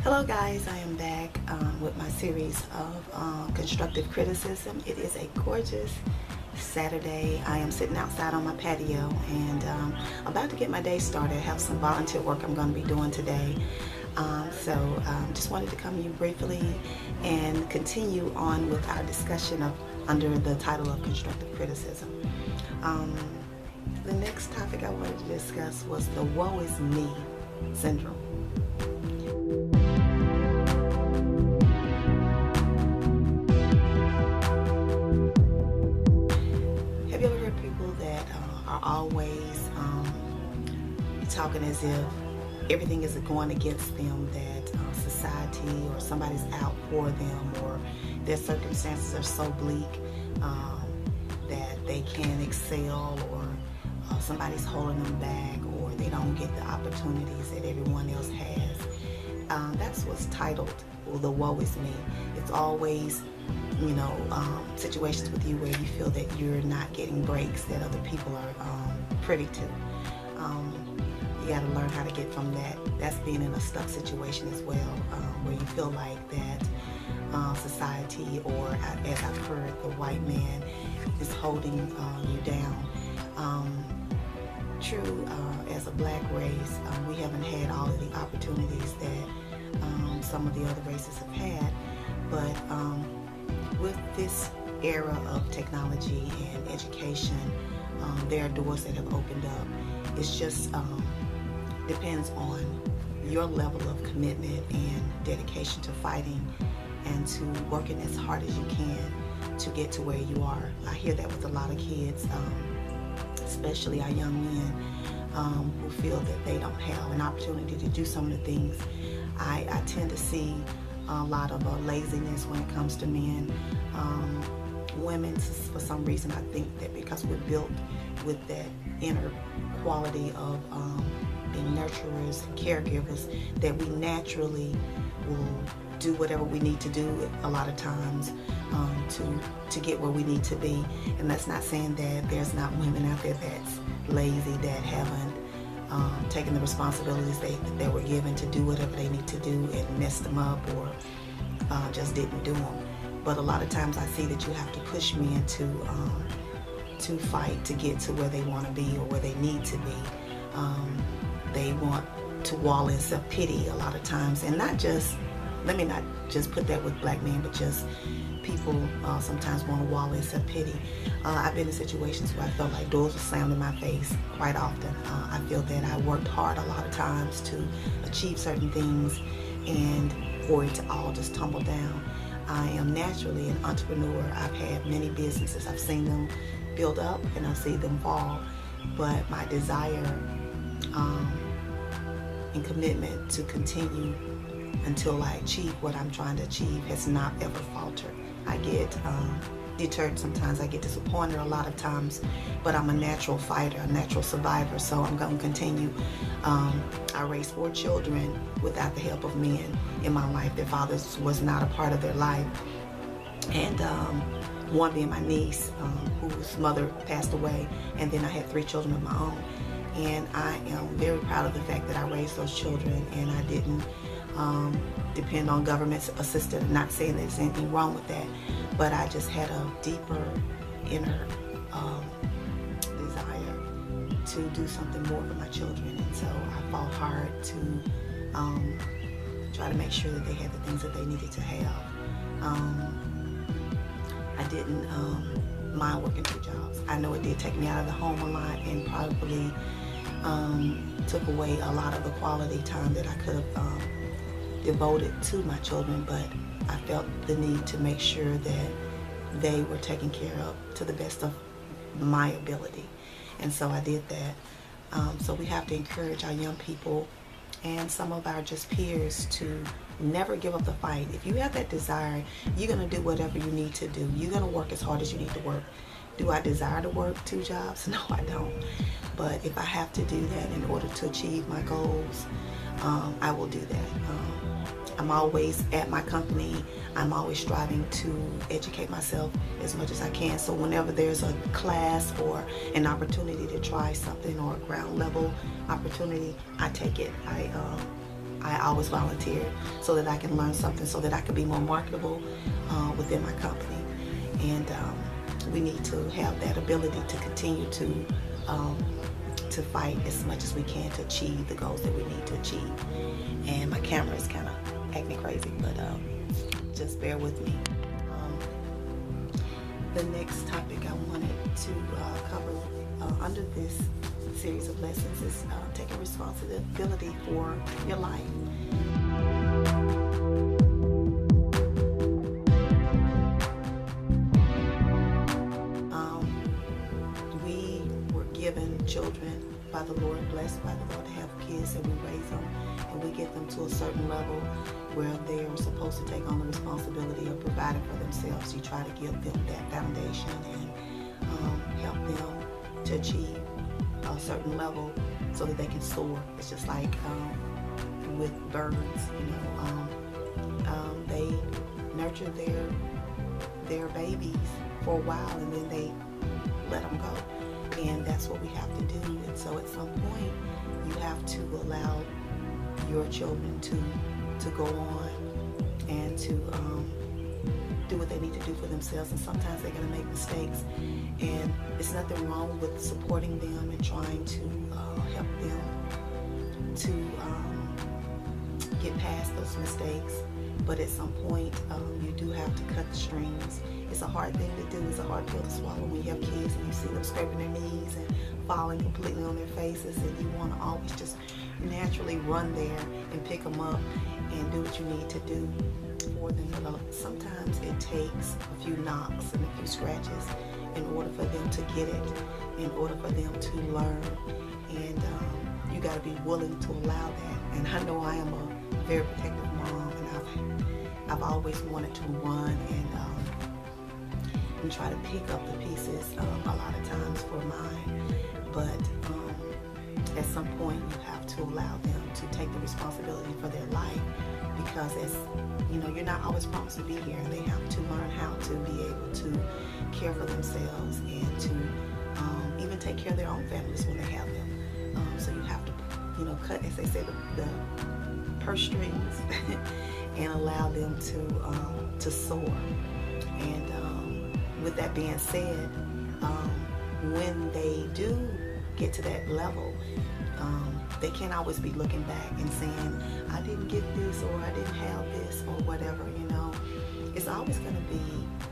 Hello guys, I am back with my series of constructive criticism. It is a gorgeous Saturday. I am sitting outside on my patio and about to get my day started. I have some volunteer work I'm going to be doing today. Just wanted to come to you briefly and continue on with our discussion of under the title of constructive criticism. The next topic I wanted to discuss was the woe is me syndrome. Have you ever heard people that are always talking as if everything is going against them, that society or somebody's out for them, or their circumstances are so bleak that they can't excel, or somebody's holding them back, or they don't get the opportunities that everyone else has? That's what's titled the woe is me. It's always, situations with you where you feel that you're not getting breaks that other people are privy to. You got to learn how to get from that. That's being in a stuck situation as well, where you feel like that society, or as I've heard, the white man is holding you down. True, as a black race, we haven't had all of the opportunities that some of the other races have had, but with this era of technology and education, there are doors that have opened up. It's just depends on your level of commitment and dedication to fighting and to working as hard as you can to get to where you are. I hear that with a lot of kids, especially our young men, who feel that they don't have an opportunity to do some of the things. I tend to see a lot of laziness when it comes to men. Women, for some reason, I think that because we're built with that inner quality of being nurturers and caregivers, that we naturally will do whatever we need to do a lot of times to get where we need to be. And that's not saying that there's not women out there that's lazy, that haven't taken the responsibilities they were given to do whatever they need to do and messed them up, or just didn't do them. But a lot of times I see that you have to push men to fight to get to where they want to be or where they need to be. They want to wall in self-pity a lot of times, and let me not just put that with black men, but just people sometimes want to wall in self-pity. I've been in situations where I felt like doors were slammed in my face quite often. I feel that I worked hard a lot of times to achieve certain things, and for it to all just tumble down. I am naturally an entrepreneur. I've had many businesses. I've seen them build up and I've seen them fall, but my desire and commitment to continue until I achieve what I'm trying to achieve has not ever faltered. I get deterred sometimes, I get disappointed a lot of times, but I'm a natural fighter, a natural survivor, so I'm going to continue. I raised 4 children without the help of men in my life. Their fathers was not a part of their life, and one being my niece, whose mother passed away, and then I had 3 children of my own. And I am very proud of the fact that I raised those children and I didn't depend on government assistance. I'm not saying there's anything wrong with that, but I just had a deeper inner desire to do something more for my children, and so I fought hard to try to make sure that they had the things that they needed to have. I didn't mind working 2 jobs. I know it did take me out of the home a lot and probably took away a lot of the quality time that I could have devoted to my children, but I felt the need to make sure that they were taken care of to the best of my ability, and so I did that. So we have to encourage our young people and some of our just peers to never give up the fight. If you have that desire, you're going to do whatever you need to do. You're going to work as hard as you need to work. Do I desire to work 2 jobs? No, I don't. But if I have to do that in order to achieve my goals, I will do that. I'm always at my company. I'm always striving to educate myself as much as I can. So whenever there's a class or an opportunity to try something or a ground level opportunity, I take it. I always volunteer so that I can learn something, so that I can be more marketable within my company. And we need to have that ability to continue to fight as much as we can to achieve the goals that we need to achieve. And my camera is kind of acting crazy, but just bear with me. The next topic I wanted to cover under this series of lessons is taking responsibility for your life. We were given children by the Lord, blessed by the Lord to have kids, and we raise them and we get them to a certain level where they are supposed to take on the responsibility of providing for themselves. You try to give them that foundation and help them to achieve a certain level so that they can soar. It's just like with birds, they nurture their babies for a while and then they let them go. And that's what we have to do. And so at some point, you have to allow your children to go on and to do what they need to do for themselves. And sometimes they're going to make mistakes. And it's nothing wrong with supporting them and trying to help them to get past those mistakes. But at some point, you do have to cut the strings. It's a hard thing to do. It's a hard pill to swallow when you have kids and you see them scraping their knees and falling completely on their faces, and you want to always just naturally run there and pick them up and do what you need to do for them. But sometimes it takes a few knocks and a few scratches in order for them to get it, in order for them to learn. And you got to be willing to allow that. And I know I am a very protective mom, and I've always wanted to run and try to pick up the pieces a lot of times for mine. But at some point you have to allow them to take the responsibility for their life, because as you know, you're not always promised to be here, and they have to learn how to be able to care for themselves and to even take care of their own families when they have them. So you have to, cut, as they say, the purse strings and allow them to soar. And with that being said, when they do get to that level, they can't always be looking back and saying, I didn't get this, or I didn't have this, or whatever. It's always going to be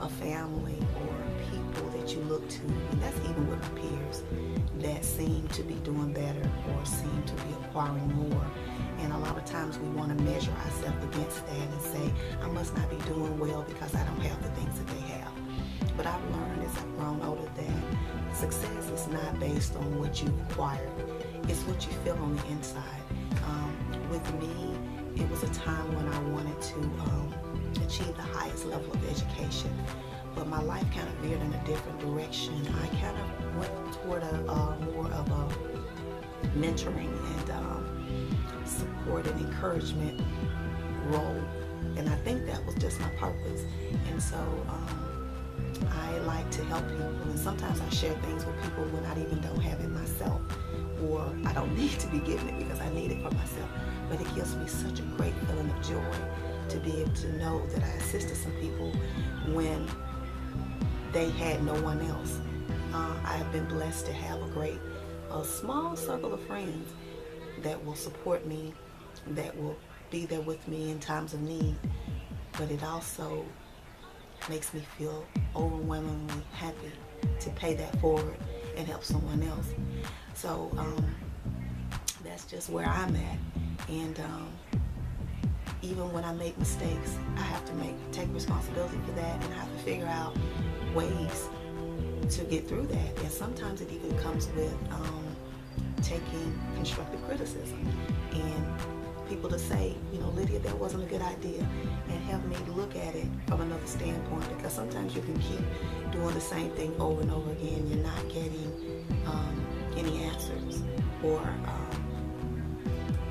a family or people that you look to, and that's even with our peers, that seem to be doing better or seem to be acquiring more. And a lot of times we want to measure ourselves against that and say, I must not be doing well because I don't have the things that they have. But I've learned as I've grown older that success is not based on what you've acquired. It's what you feel on the inside. With me, it was a time when I wanted to achieve the highest level of education. But my life kind of veered in a different direction. I kind of went toward more of a mentoring and support and encouragement role. And I think that was just my purpose. And so I like to help people, and sometimes I share things with people when I even don't have it myself, or I don't need to be given it because I need it for myself. But it gives me such a great feeling of joy to be able to know that I assisted some people when they had no one else. I have been blessed to have a small circle of friends that will support me, that will be there with me in times of need. But it also makes me feel overwhelmingly happy to pay that forward and help someone else. So that's just where I'm at. And even when I make mistakes, I have to take responsibility for that, and I have to figure out ways to get through that. And sometimes it even comes with taking constructive criticism and people to say, Lydia, that wasn't a good idea, and help me look at it from another standpoint, because sometimes you can keep doing the same thing over and over again. You're not getting any answers, or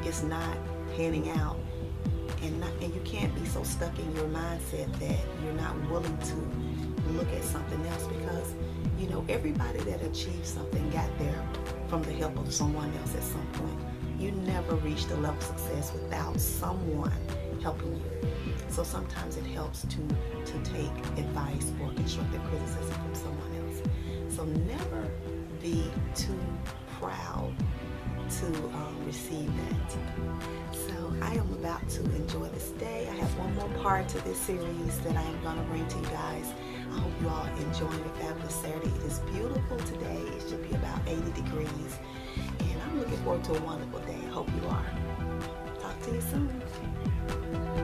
it's not panning out, and you can't be so stuck in your mindset that you're not willing to look at something else, because everybody that achieved something got there from the help of someone else at some point. You never reach the level of success without someone helping you. So sometimes it helps to take advice or constructive criticism from someone else. So never be too proud to receive that. So I am about to enjoy this day. I have one more part to this series that I am going to bring to you guys. I hope you all enjoying a fabulous Saturday. It is beautiful today. It should be about 80 degrees. And I'm looking forward to a wonderful day. I hope you are. Talk to you soon.